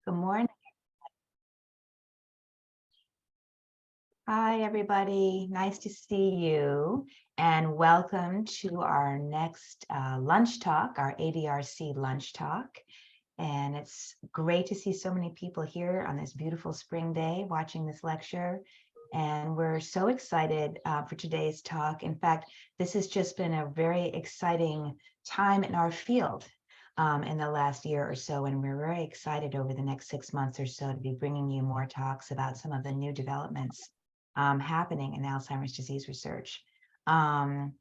Good morning. Hi, everybody. Nice to see you. And welcome to our next lunch talk, our ADRC lunch talk. And it's great to see so many people here on this beautiful spring day watching this lecture. And we're so excited for today's talk. In fact, this has just been a very exciting time in our field in the last year or so. And we're very excited over the next 6 months or so to be bringing you more talks about some of the new developments happening in Alzheimer's disease research. Without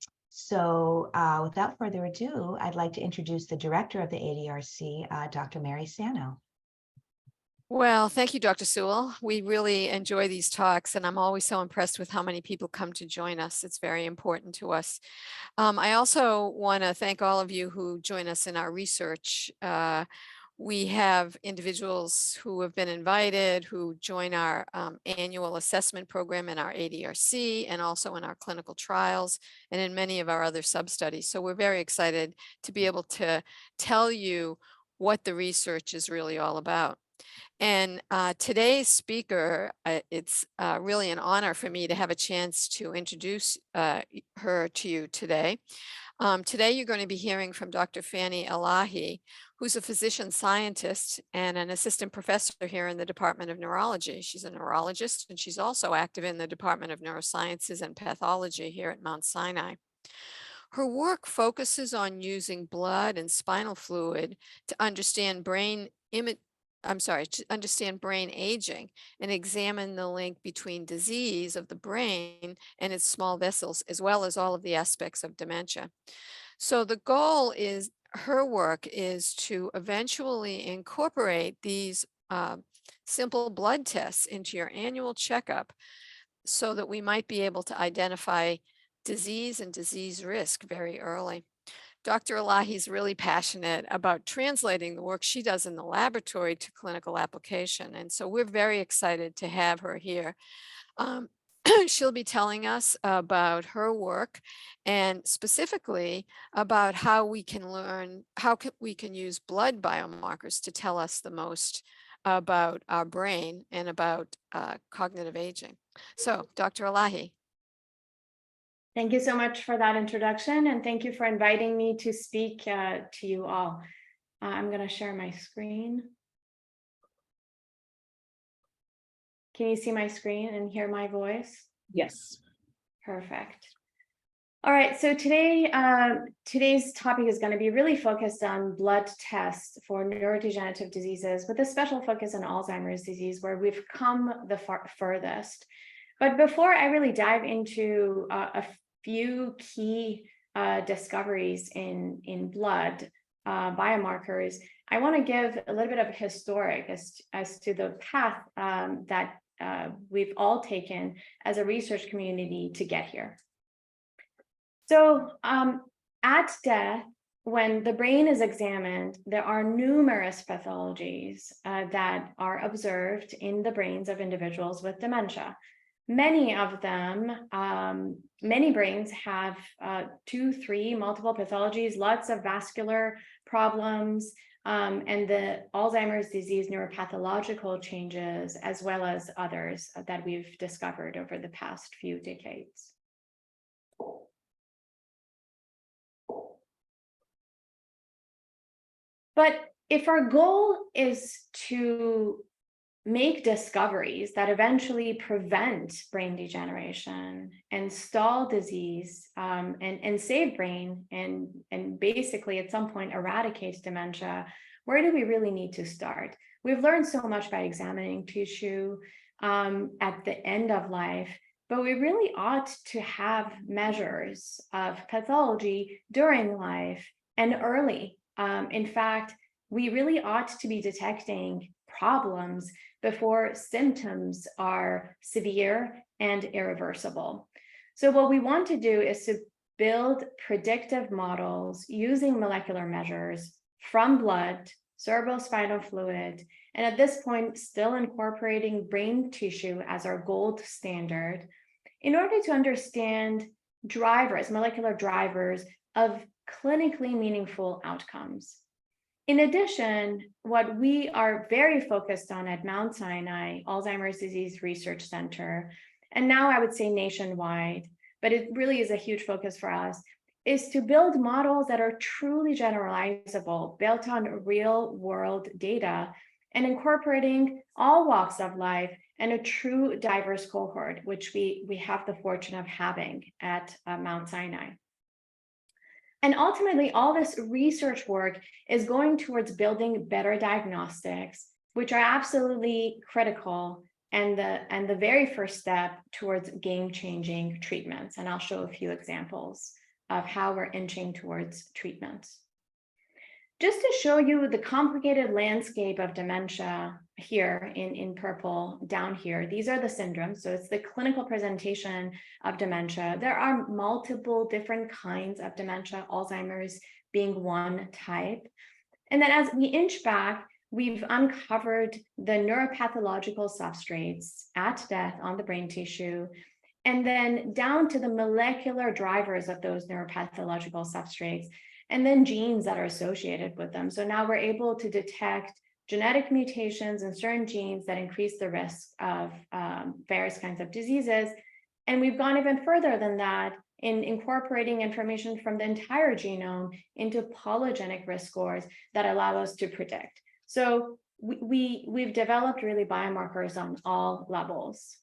further ado, I'd like to introduce the director of the ADRC, Dr. Mary Sano. Well, thank you, Dr. Sewell. We really enjoy these talks, and I'm always so impressed with how many people come to join us. It's very important to us. I also want to thank all of you who join us in our research. We have individuals who have been invited, who join our annual assessment program in our ADRC and also in our clinical trials and in many of our other sub-studies. So we're very excited to be able to tell you what the research is really all about. And today's speaker, it's really an honor for me to have a chance to introduce her to you today. Today, you're going to be hearing from Dr. Fanny Elahi, who's a physician scientist and an assistant professor here in the Department of Neurology. She's a neurologist, and she's also active in the Department of Neurosciences and Pathology here at Mount Sinai. Her work focuses on using blood and spinal fluid to understand brain aging and examine the link between disease of the brain and its small vessels, as well as all of the aspects of dementia. So the goal is, her work is to eventually incorporate these simple blood tests into your annual checkup so that we might be able to identify disease and disease risk very early. Dr. Elahi is really passionate about translating the work she does in the laboratory to clinical application. And so we're very excited to have her here. She'll be telling us about her work and specifically about how we can learn, we can use blood biomarkers to tell us the most about our brain and about cognitive aging. So, Dr. Elahi. Thank you so much for that introduction, and thank you for inviting me to speak to you all. I'm going to share my screen. Can you see my screen and hear my voice? Yes. Perfect. All right, so today's topic is going to be really focused on blood tests for neurodegenerative diseases, with a special focus on Alzheimer's disease, where we've come the furthest. But before I really dive into a few key discoveries in blood biomarkers, I want to give a little bit of historic as to the path that we've all taken as a research community to get here. So at death, when the brain is examined, there are numerous pathologies that are observed in the brains of individuals with dementia. Many of them, many brains have 2, 3, multiple pathologies, lots of vascular problems, and the Alzheimer's disease neuropathological changes, as well as others that we've discovered over the past few decades. But if our goal is to make discoveries that eventually prevent brain degeneration and stall disease and save brain and basically at some point eradicate dementia, where do we really need to start? We've learned so much by examining tissue at the end of life, but we really ought to have measures of pathology during life and early. In fact, we really ought to be detecting problems before symptoms are severe and irreversible. So what we want to do is to build predictive models using molecular measures from blood, cerebrospinal fluid, and at this point, still incorporating brain tissue as our gold standard, in order to understand drivers, molecular drivers of clinically meaningful outcomes. In addition, what we are very focused on at Mount Sinai Alzheimer's Disease Research Center, and now I would say nationwide, but it really is a huge focus for us, is to build models that are truly generalizable, built on real world data, and incorporating all walks of life and a true diverse cohort, which we have the fortune of having at Mount Sinai. And ultimately, all this research work is going towards building better diagnostics, which are absolutely critical and the very first step towards game-changing treatments. And I'll show a few examples of how we're inching towards treatments. Just to show you the complicated landscape of dementia here in purple down here, these are the syndromes. So it's the clinical presentation of dementia. There are multiple different kinds of dementia, Alzheimer's being one type. And then as we inch back, we've uncovered the neuropathological substrates at death on the brain tissue, and then down to the molecular drivers of those neuropathological substrates, and then genes that are associated with them. So now we're able to detect genetic mutations in certain genes that increase the risk of various kinds of diseases. And we've gone even further than that in incorporating information from the entire genome into polygenic risk scores that allow us to predict. So we've developed really biomarkers on all levels.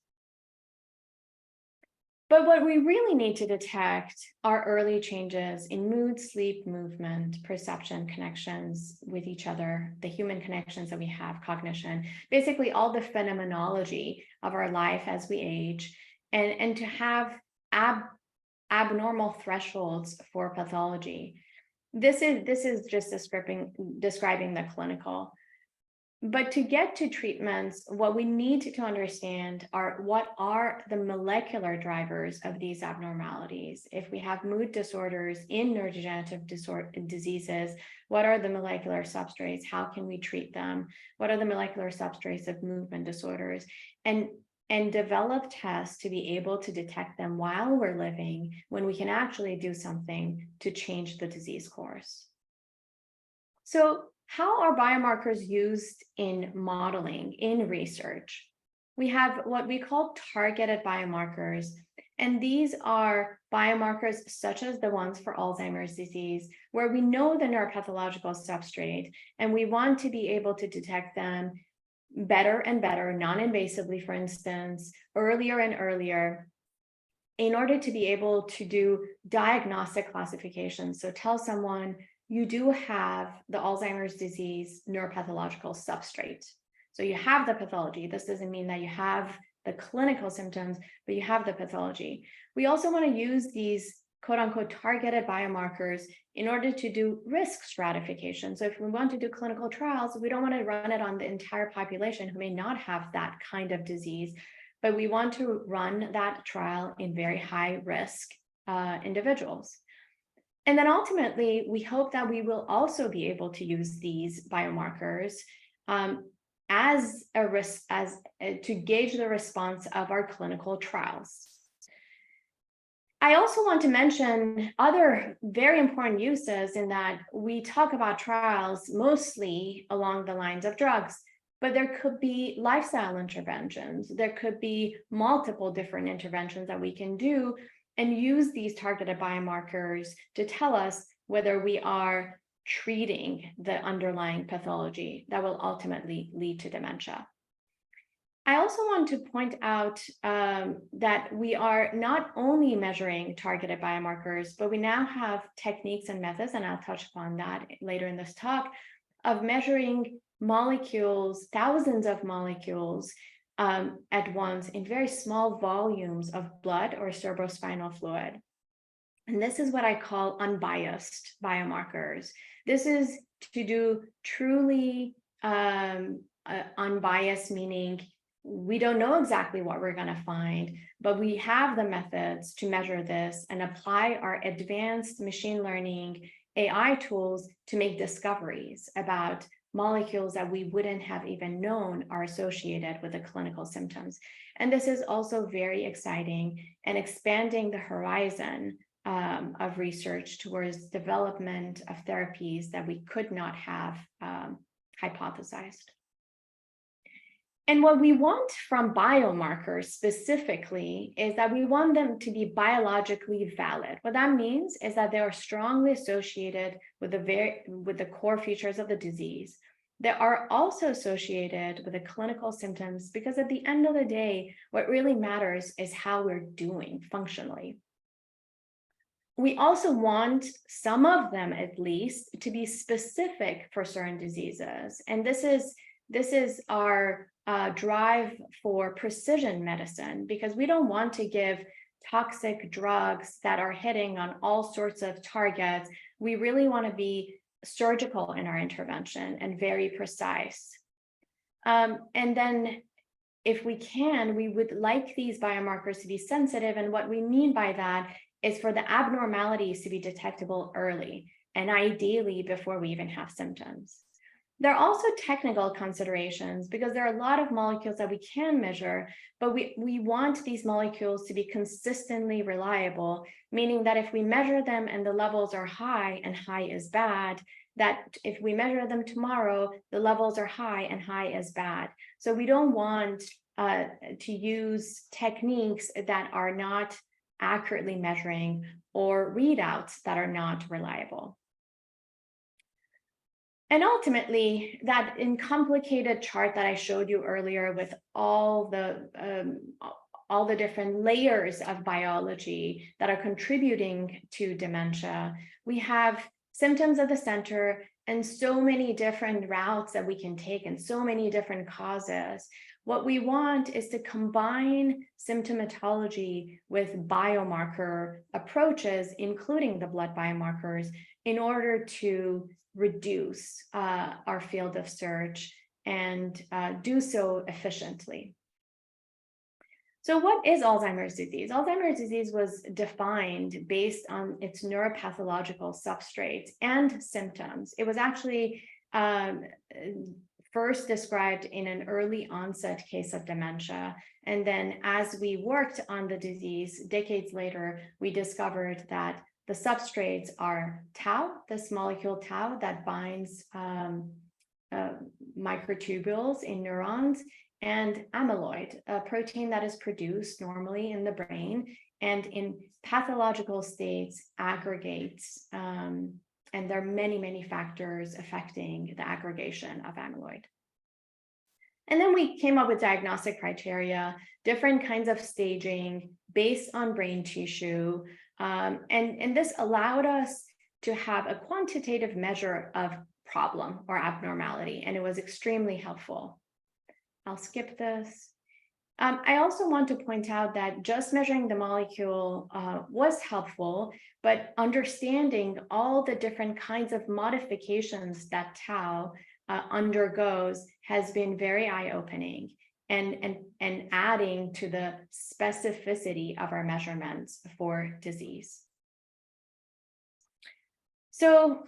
But what we really need to detect are early changes in mood, sleep, movement, perception, connections with each other, the human connections that we have, cognition, basically all the phenomenology of our life as we age, and to have abnormal thresholds for pathology. This is just describing the clinical. But to get to treatments, what we need to understand are what are the molecular drivers of these abnormalities. If we have mood disorders in neurodegenerative diseases, what are the molecular substrates? How can we treat them? What are the molecular substrates of movement disorders? And develop tests to be able to detect them while we're living, when we can actually do something to change the disease course. So how are biomarkers used in modeling, in research? We have what we call targeted biomarkers, and these are biomarkers such as the ones for Alzheimer's disease, where we know the neuropathological substrate, and we want to be able to detect them better and better, non-invasively, for instance, earlier and earlier, in order to be able to do diagnostic classification. So tell someone, you do have the Alzheimer's disease neuropathological substrate. So you have the pathology. This doesn't mean that you have the clinical symptoms, but you have the pathology. We also want to use these quote unquote targeted biomarkers in order to do risk stratification. So if we want to do clinical trials, we don't want to run it on the entire population who may not have that kind of disease, but we want to run that trial in very high risk individuals. And then ultimately, we hope that we will also be able to use these biomarkers as a risk, to gauge the response of our clinical trials. I also want to mention other very important uses, in that we talk about trials mostly along the lines of drugs, but there could be lifestyle interventions. There could be multiple different interventions that we can do and use these targeted biomarkers to tell us whether we are treating the underlying pathology that will ultimately lead to dementia. I also want to point out that we are not only measuring targeted biomarkers, but we now have techniques and methods, and I'll touch upon that later in this talk, of measuring molecules, thousands of molecules at once in very small volumes of blood or cerebrospinal fluid. And this is what I call unbiased biomarkers. This is to do truly unbiased, meaning we don't know exactly what we're going to find, but we have the methods to measure this and apply our advanced machine learning AI tools to make discoveries about molecules that we wouldn't have even known are associated with the clinical symptoms. And this is also very exciting and expanding the horizon of research towards development of therapies that we could not have hypothesized. And what we want from biomarkers specifically is that we want them to be biologically valid. What that means is that they are strongly associated with the core features of the disease. They are also associated with the clinical symptoms, because at the end of the day, what really matters is how we're doing functionally. We also want some of them, at least, to be specific for certain diseases. And this is our drive for precision medicine, because we don't want to give toxic drugs that are hitting on all sorts of targets. We really want to be surgical in our intervention and very precise. And then if we can, we would like these biomarkers to be sensitive. And what we mean by that is for the abnormalities to be detectable early, and ideally before we even have symptoms. There are also technical considerations, because there are a lot of molecules that we can measure, but we want these molecules to be consistently reliable, meaning that if we measure them and the levels are high and high is bad, that if we measure them tomorrow, the levels are high and high is bad. So we don't want to use techniques that are not accurately measuring, or readouts that are not reliable. And ultimately, that uncomplicated chart that I showed you earlier with all the different layers of biology that are contributing to dementia, we have symptoms at the center and so many different routes that we can take and so many different causes. What we want is to combine symptomatology with biomarker approaches, including the blood biomarkers, in order to reduce our field of search and do so efficiently. So what is Alzheimer's disease? Alzheimer's disease was defined based on its neuropathological substrates and symptoms. It was actually first described in an early onset case of dementia. And then as we worked on the disease decades later, we discovered that the substrates are tau, this molecule tau that binds microtubules in neurons, and amyloid, a protein that is produced normally in the brain and in pathological states aggregates. And there are many, many factors affecting the aggregation of amyloid. And then we came up with diagnostic criteria, different kinds of staging based on brain tissue. And this allowed us to have a quantitative measure of problem or abnormality, and it was extremely helpful. I'll skip this. I also want to point out that just measuring the molecule was helpful, but understanding all the different kinds of modifications that tau undergoes has been very eye-opening and adding to the specificity of our measurements for disease. So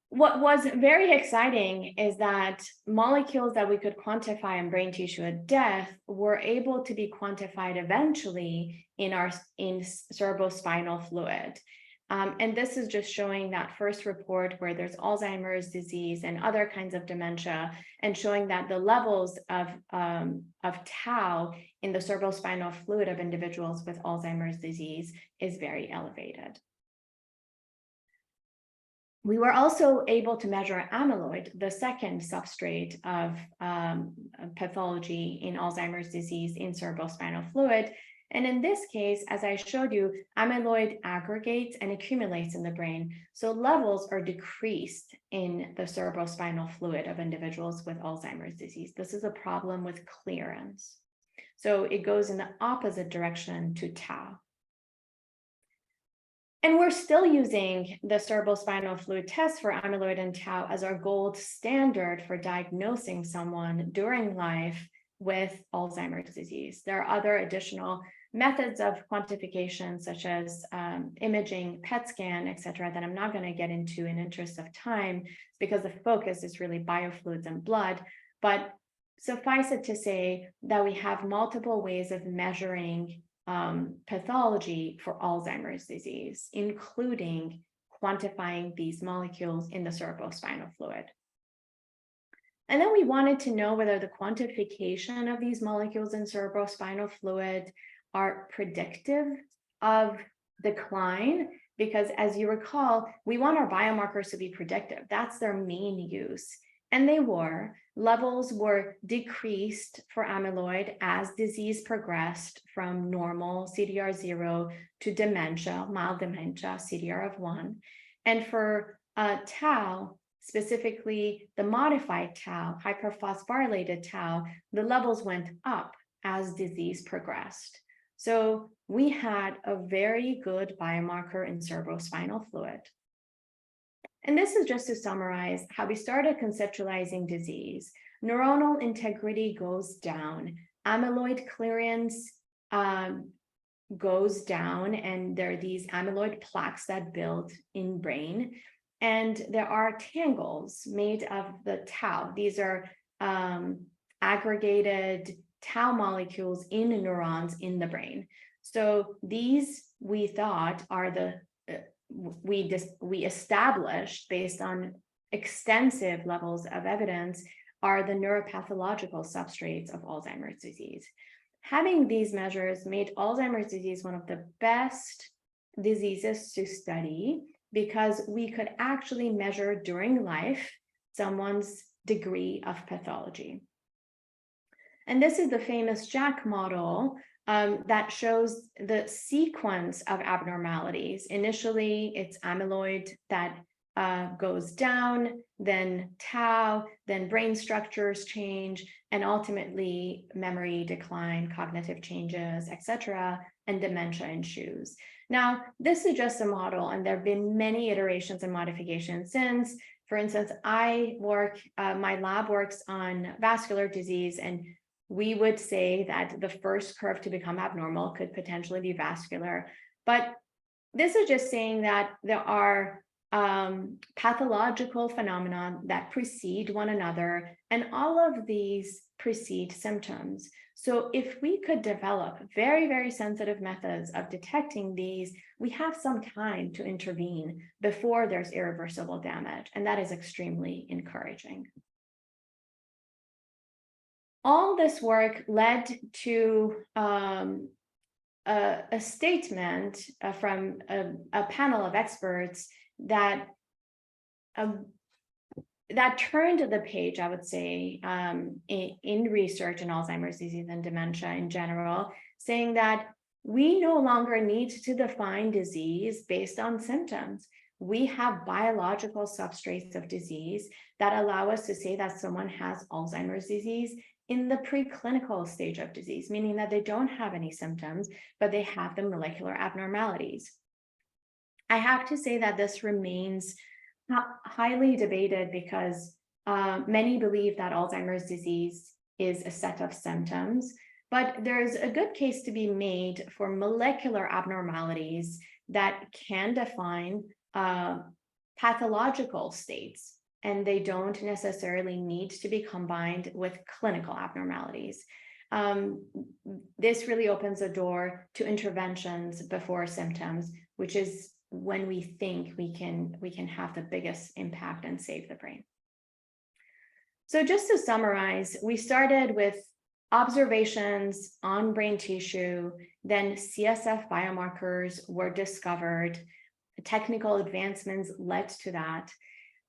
what was very exciting is that molecules that we could quantify in brain tissue at death were able to be quantified eventually in cerebrospinal fluid. And this is just showing that first report where there's Alzheimer's disease and other kinds of dementia, and showing that the levels of tau in the cerebrospinal fluid of individuals with Alzheimer's disease is very elevated. We were also able to measure amyloid, the second substrate of pathology in Alzheimer's disease in cerebrospinal fluid. And in this case, as I showed you, amyloid aggregates and accumulates in the brain. So levels are decreased in the cerebrospinal fluid of individuals with Alzheimer's disease. This is a problem with clearance. So it goes in the opposite direction to tau. And we're still using the cerebrospinal fluid test for amyloid and tau as our gold standard for diagnosing someone during life with Alzheimer's disease. There are other additional methods of quantification, such as imaging, PET scan, et cetera, that I'm not going to get into in interest of time, because the focus is really biofluids and blood. But suffice it to say that we have multiple ways of measuring pathology for Alzheimer's disease, including quantifying these molecules in the cerebrospinal fluid. And then we wanted to know whether the quantification of these molecules in cerebrospinal fluid are predictive of decline, because as you recall, we want our biomarkers to be predictive. That's their main use. And they were. Levels were decreased for amyloid as disease progressed from normal CDR0 to dementia, mild dementia, CDR of 1. And for tau, specifically the modified tau, hyperphosphorylated tau, the levels went up as disease progressed. So we had a very good biomarker in cerebrospinal fluid. And this is just to summarize how we started conceptualizing disease. Neuronal integrity goes down, amyloid clearance goes down, and there are these amyloid plaques that build in brain. And there are tangles made of the tau. These are aggregated tau molecules in neurons in the brain. So these, we thought, are the we established based on extensive levels of evidence are the neuropathological substrates of Alzheimer's disease. Having these measures made Alzheimer's disease one of the best diseases to study, because we could actually measure during life someone's degree of pathology. And this is the famous Jack model that shows the sequence of abnormalities. Initially, it's amyloid that goes down, then tau, then brain structures change, and ultimately memory decline, cognitive changes, etc., and dementia ensues. Now, this is just a model, and there have been many iterations and modifications since. For instance, my lab works on vascular disease, and we would say that the first curve to become abnormal could potentially be vascular. But this is just saying that there are pathological phenomena that precede one another, and all of these precede symptoms. So if we could develop very, very sensitive methods of detecting these, we have some time to intervene before there's irreversible damage, and that is extremely encouraging. All this work led to a statement from a panel of experts that turned the page, I would say, in research in Alzheimer's disease and dementia in general, saying that we no longer need to define disease based on symptoms. We have biological substrates of disease that allow us to say that someone has Alzheimer's disease in the preclinical stage of disease, meaning that they don't have any symptoms, but they have the molecular abnormalities. I have to say that this remains highly debated because many believe that Alzheimer's disease is a set of symptoms, but there's a good case to be made for molecular abnormalities that can define pathological states, and they don't necessarily need to be combined with clinical abnormalities. This really opens a door to interventions before symptoms, which is when we think we can have the biggest impact and save the brain. So just to summarize, we started with observations on brain tissue, then CSF biomarkers were discovered, technical advancements led to that.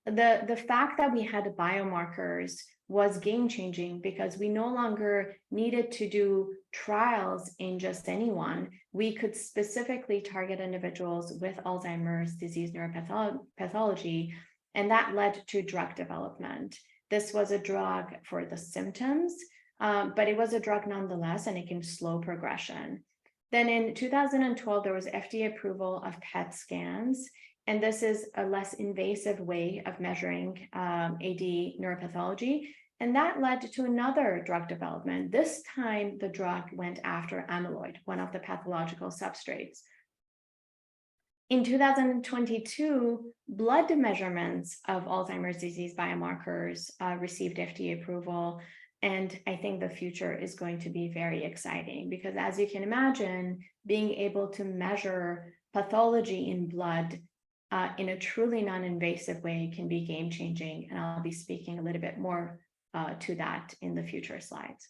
The fact that we had biomarkers was game-changing because we no longer needed to do trials in just anyone. We could specifically target individuals with Alzheimer's disease neuropathology, and that led to drug development. This was a drug for the symptoms, but it was a drug nonetheless, and it can slow progression. Then in 2012, there was FDA approval of PET scans, and this is a less invasive way of measuring AD neuropathology. And that led to another drug development. This time, the drug went after amyloid, one of the pathological substrates. In 2022, blood measurements of Alzheimer's disease biomarkers received FDA approval. And I think the future is going to be very exciting because, as you can imagine, being able to measure pathology in blood in a truly non-invasive way can be game-changing. And I'll be speaking a little bit more to that in the future slides.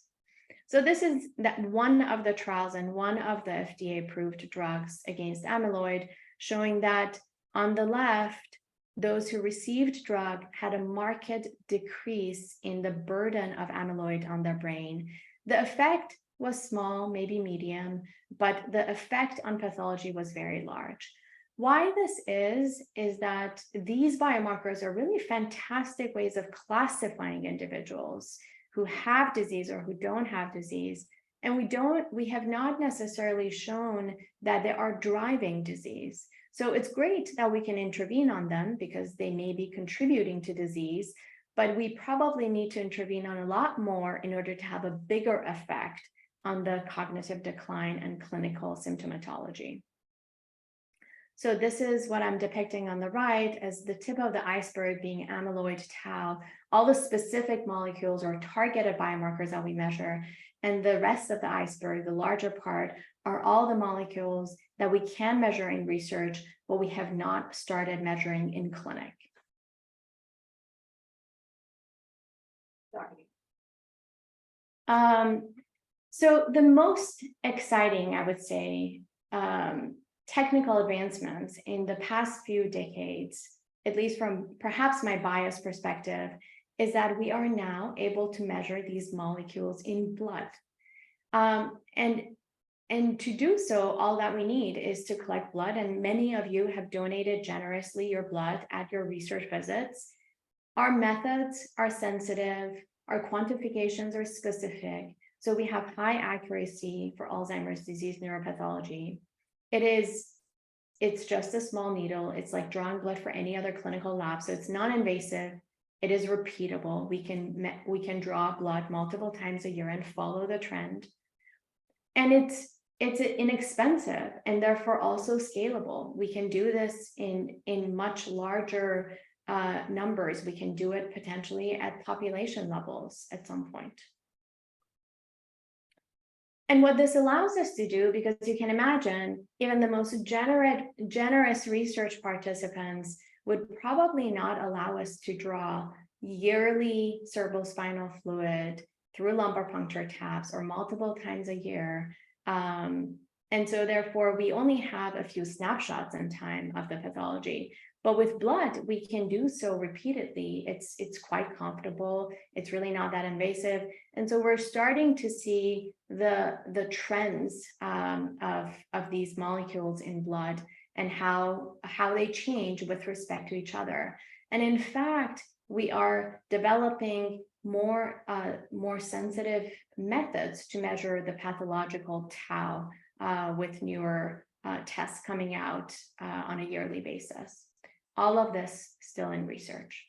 So this is that one of the trials and one of the FDA-approved drugs against amyloid, showing that on the left, those who received drug had a marked decrease in the burden of amyloid on their brain. The effect was small, maybe medium, but the effect on pathology was very large. Why this is that these biomarkers are really fantastic ways of classifying individuals who have disease or who don't have disease. And we have not necessarily shown that they are driving disease. So it's great that we can intervene on them because they may be contributing to disease, but we probably need to intervene on a lot more in order to have a bigger effect on the cognitive decline and clinical symptomatology. So this is what I'm depicting on the right as the tip of the iceberg being amyloid tau, all the specific molecules or targeted biomarkers that we measure. And the rest of the iceberg, the larger part, are all the molecules that we can measure in research, but we have not started measuring in clinic. Sorry. So the most exciting, I would say, technical advancements in the past few decades, at least from perhaps my biased perspective, is that we are now able to measure these molecules in blood. And to do so, all that we need is to collect blood, and many of you have donated generously your blood at your research visits. Our methods are sensitive, our quantifications are specific, so we have high accuracy for Alzheimer's disease neuropathology. It's just a small needle. It's like drawing blood for any other clinical lab, so it's non-invasive. It is repeatable. We can draw blood multiple times a year and follow the trend. And it's inexpensive and therefore also scalable. We can do this in much larger numbers. We can do it potentially at population levels at some point. And what this allows us to do, because you can imagine, even the most generous research participants would probably not allow us to draw yearly cerebrospinal fluid through lumbar puncture taps or multiple times a year. And so therefore, we only have a few snapshots in time of the pathology. But with blood, we can do so repeatedly. It's quite comfortable. It's really not that invasive. And so we're starting to see the trends of these molecules in blood and how they change with respect to each other. And in fact, we are developing more sensitive methods to measure the pathological tau with newer tests coming out on a yearly basis. All of this still in research.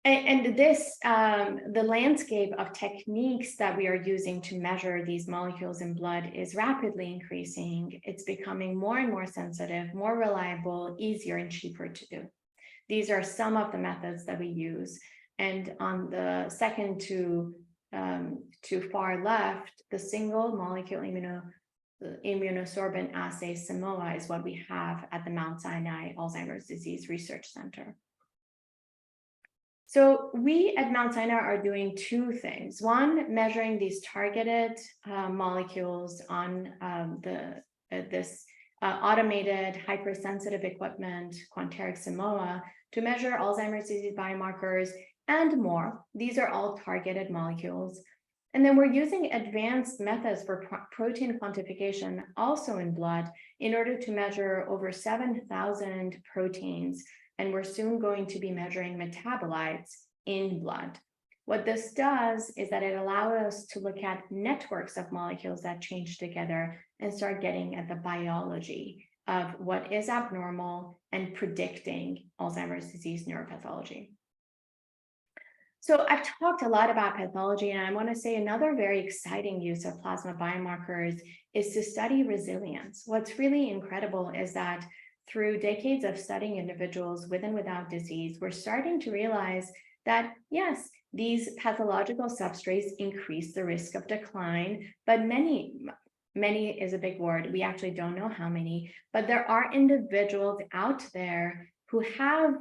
And this, the landscape of techniques that we are using to measure these molecules in blood is rapidly increasing. It's becoming more and more sensitive, more reliable, easier, and cheaper to do. These are some of the methods that we use. And on the second to far left, the single molecule immunosorbent assay Simoa is what we have at the Mount Sinai Alzheimer's Disease Research Center. So we at Mount Sinai are doing two things. One, measuring these targeted molecules on this automated hypersensitive equipment, Quanterix Simoa, to measure Alzheimer's disease biomarkers and more. These are all targeted molecules. And then we're using advanced methods for protein quantification also in blood in order to measure over 7,000 proteins. And we're soon going to be measuring metabolites in blood. What this does is that it allows us to look at networks of molecules that change together and start getting at the biology of what is abnormal and predicting Alzheimer's disease neuropathology. So I've talked a lot about pathology, and I want to say another very exciting use of plasma biomarkers is to study resilience. What's really incredible is that through decades of studying individuals with and without disease, we're starting to realize that, yes, these pathological substrates increase the risk of decline, but many is a big word. We actually don't know how many, but there are individuals out there who have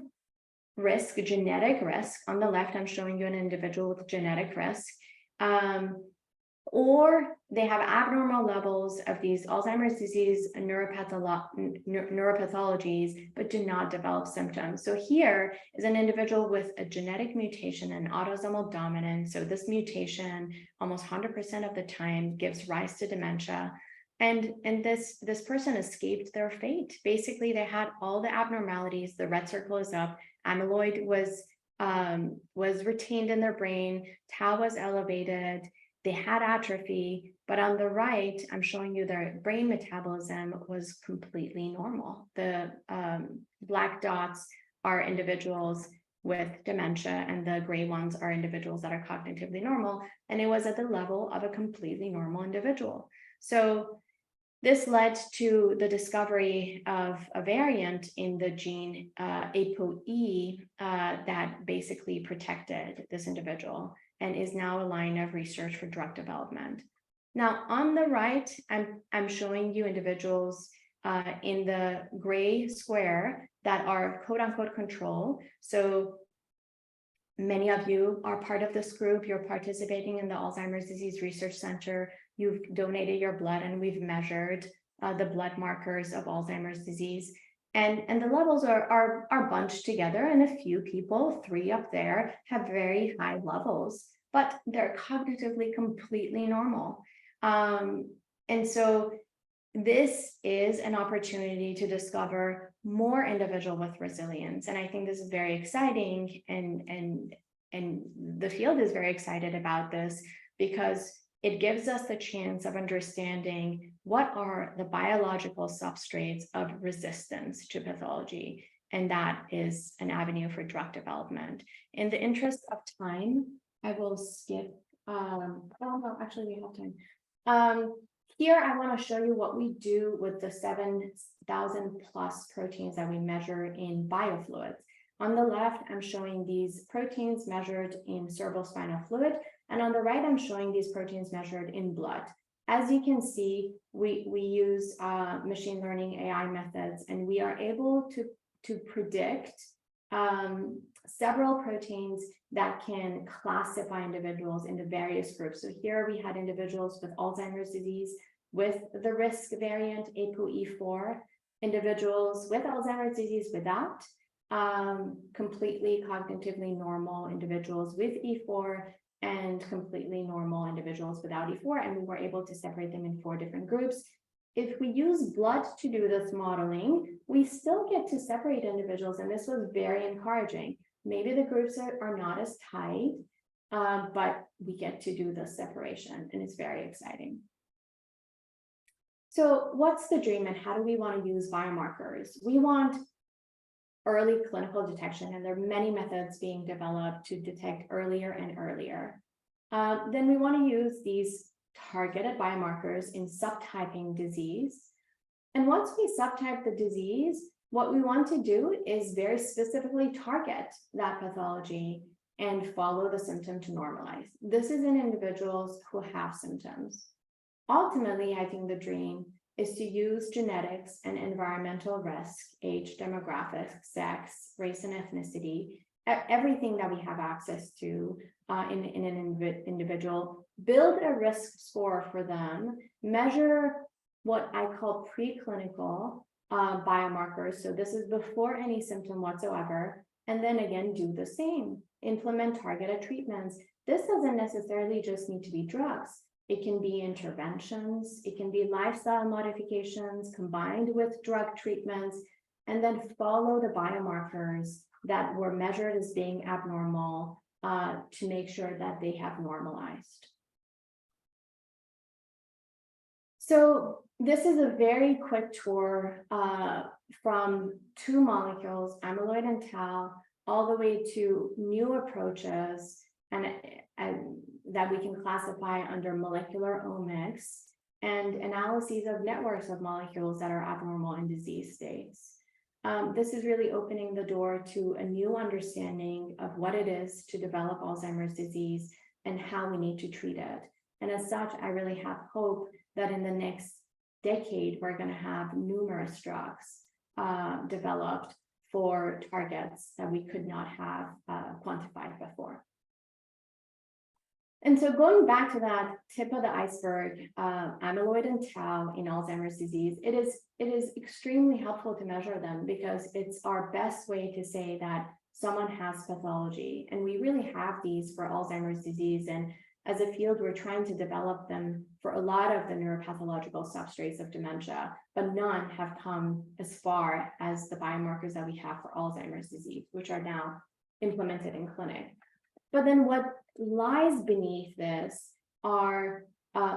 risk, genetic risk. On the left, I'm showing you an individual with genetic risk, or they have abnormal levels of these Alzheimer's disease neuropathologies, but do not develop symptoms. So here is an individual with a genetic mutation and autosomal dominant. So this mutation, almost 100% of the time, gives rise to dementia. And this person escaped their fate. Basically, they had all the abnormalities. The red circle is up. Amyloid was retained in their brain. Tau was elevated. They had atrophy, but on the right, I'm showing you their brain metabolism was completely normal. The black dots are individuals with dementia, and the gray ones are individuals that are cognitively normal. And it was at the level of a completely normal individual. So this led to the discovery of a variant in the gene ApoE that basically protected this individual, and is now a line of research for drug development. Now, on the right, I'm showing you individuals in the gray square that are quote unquote control. So many of you are part of this group. You're participating in the Alzheimer's Disease Research Center. You've donated your blood, and we've measured the blood markers of Alzheimer's disease. And the levels are bunched together, and a few people, 3 up there, have very high levels, but they're cognitively completely normal. And so this is an opportunity to discover more individual with resilience. And I think this is very exciting, and the field is very excited about this, because it gives us the chance of understanding what are the biological substrates of resistance to pathology. And that is an avenue for drug development. In the interest of time, I will skip, oh no, actually we have time. Here, I want to show you what we do with the 7,000 plus proteins that we measure in biofluids. On the left, I'm showing these proteins measured in cerebrospinal fluid. And on the right, I'm showing these proteins measured in blood. As you can see, we use machine learning AI methods, and we are able to predict several proteins that can classify individuals into various groups. So here we had individuals with Alzheimer's disease with the risk variant ApoE4, individuals with Alzheimer's disease without, completely cognitively normal individuals with E4, and completely normal individuals without E4, and we were able to separate them in 4 different groups. If we use blood to do this modeling, we still get to separate individuals, and this was very encouraging. Maybe the groups are not as tight, but we get to do the separation, and it's very exciting. So what's the dream, and how do we want to use biomarkers? We want early clinical detection, and there are many methods being developed to detect earlier and earlier. Then we want to use these targeted biomarkers in subtyping disease. And once we subtype the disease, what we want to do is very specifically target that pathology and follow the symptom to normalize. This is in individuals who have symptoms. Ultimately, I think the dream is to use genetics and environmental risk, age, demographics, sex, race, and ethnicity, everything that we have access to in an individual, build a risk score for them, measure what I call preclinical biomarkers. So this is before any symptom whatsoever, and then again, do the same, implement targeted treatments. This doesn't necessarily just need to be drugs. It can be interventions, it can be lifestyle modifications combined with drug treatments, and then follow the biomarkers that were measured as being abnormal to make sure that they have normalized. So this is a very quick tour from 2 molecules, amyloid and tau, all the way to new approaches and that we can classify under molecular omics and analyses of networks of molecules that are abnormal in disease states. this is really opening the door to a new understanding of what it is to develop Alzheimer's disease and how we need to treat it. And as such, I really have hope that in the next decade, we're going to have numerous drugs developed for targets that we could not have quantified before. And so going back to that tip of the iceberg, amyloid and tau in Alzheimer's disease, it is extremely helpful to measure them because it's our best way to say that someone has pathology. And we really have these for Alzheimer's disease. And as a field, we're trying to develop them for a lot of the neuropathological substrates of dementia, but none have come as far as the biomarkers that we have for Alzheimer's disease, which are now implemented in clinic. But then what lies beneath this are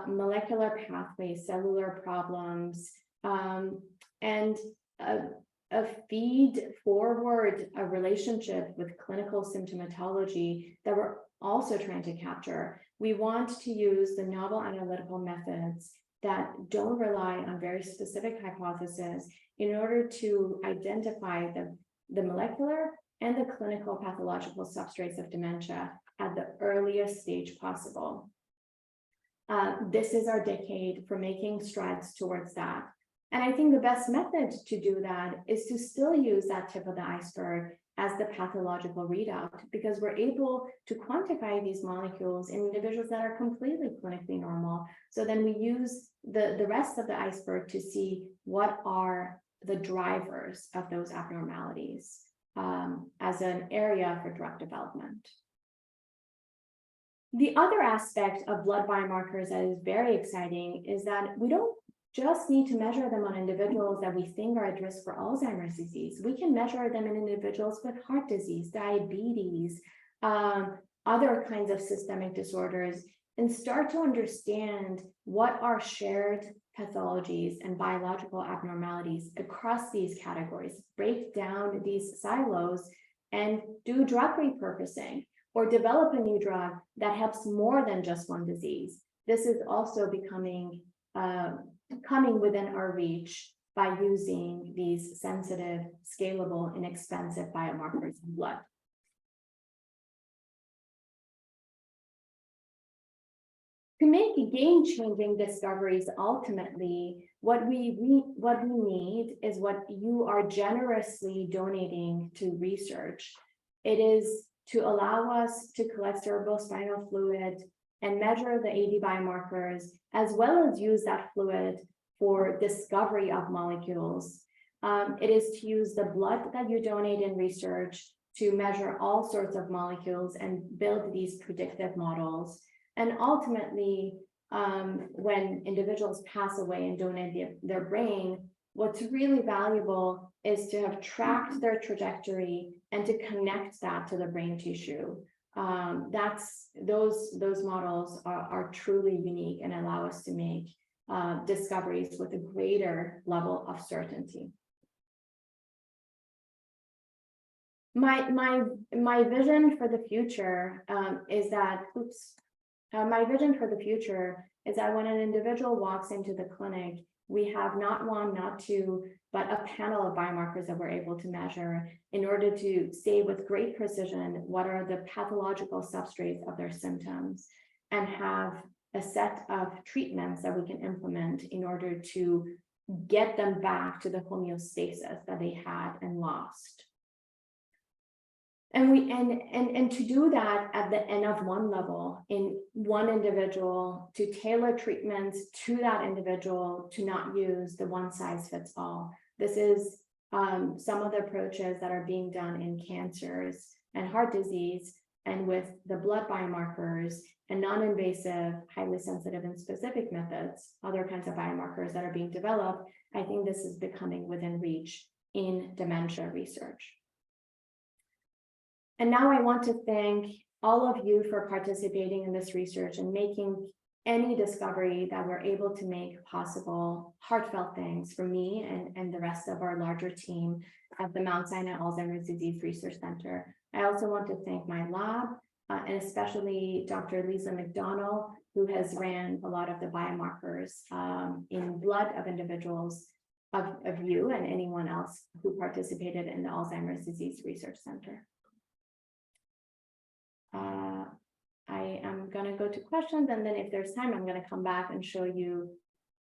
molecular pathways, cellular problems, and a feed forward a relationship with clinical symptomatology that we're also trying to capture. We want to use the novel analytical methods that don't rely on very specific hypotheses in order to identify the molecular and the clinical pathological substrates of dementia at the earliest stage possible. This is our decade for making strides towards that. And I think the best method to do that is to still use that tip of the iceberg as the pathological readout, because we're able to quantify these molecules in individuals that are completely clinically normal. So then we use the rest of the iceberg to see what are the drivers of those abnormalities as an area for drug development. The other aspect of blood biomarkers that is very exciting is that we don't just need to measure them on individuals that we think are at risk for Alzheimer's disease. We can measure them in individuals with heart disease, diabetes, other kinds of systemic disorders, and start to understand what are shared pathologies and biological abnormalities across these categories, break down these silos and do drug repurposing or develop a new drug that helps more than just one disease. This is also becoming coming within our reach by using these sensitive, scalable, inexpensive biomarkers in blood. To make game-changing discoveries, ultimately, what we need is what you are generously donating to research. It is to allow us to collect cerebrospinal fluid and measure the AD biomarkers, as well as use that fluid for discovery of molecules. It is to use the blood that you donate in research to measure all sorts of molecules and build these predictive models. And ultimately, when individuals pass away and donate their brain, what's really valuable is to have tracked their trajectory and to connect that to the brain tissue. Those models are truly unique and allow us to make discoveries with a greater level of certainty. My vision for the future is that, my vision for the future is that when an individual walks into the clinic, we have not one, not two, but a panel of biomarkers that we're able to measure in order to say with great precision what are the pathological substrates of their symptoms, and have a set of treatments that we can implement in order to get them back to the homeostasis that they had and lost. And to do that at the N of one level in one individual, to tailor treatments to that individual, to not use the one size fits all. This is some of the approaches that are being done in cancers and heart disease, and with the blood biomarkers and non-invasive, highly sensitive and specific methods, other kinds of biomarkers that are being developed. I think this is becoming within reach in dementia research. And now I want to thank all of you for participating in this research and making any discovery that we're able to make possible. Heartfelt thanks for me and the rest of our larger team at the Mount Sinai Alzheimer's Disease Research Center. I also want to thank my lab and especially Dr. Lisa McDonald, who has ran a lot of the biomarkers in blood of individuals of you and anyone else who participated in the Alzheimer's Disease Research Center. I am going to go to questions, and then if there's time, I'm going to come back and show you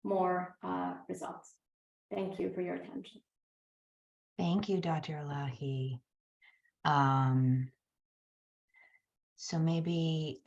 more results. Thank you for your attention. Thank you, Dr. Elahi. So maybe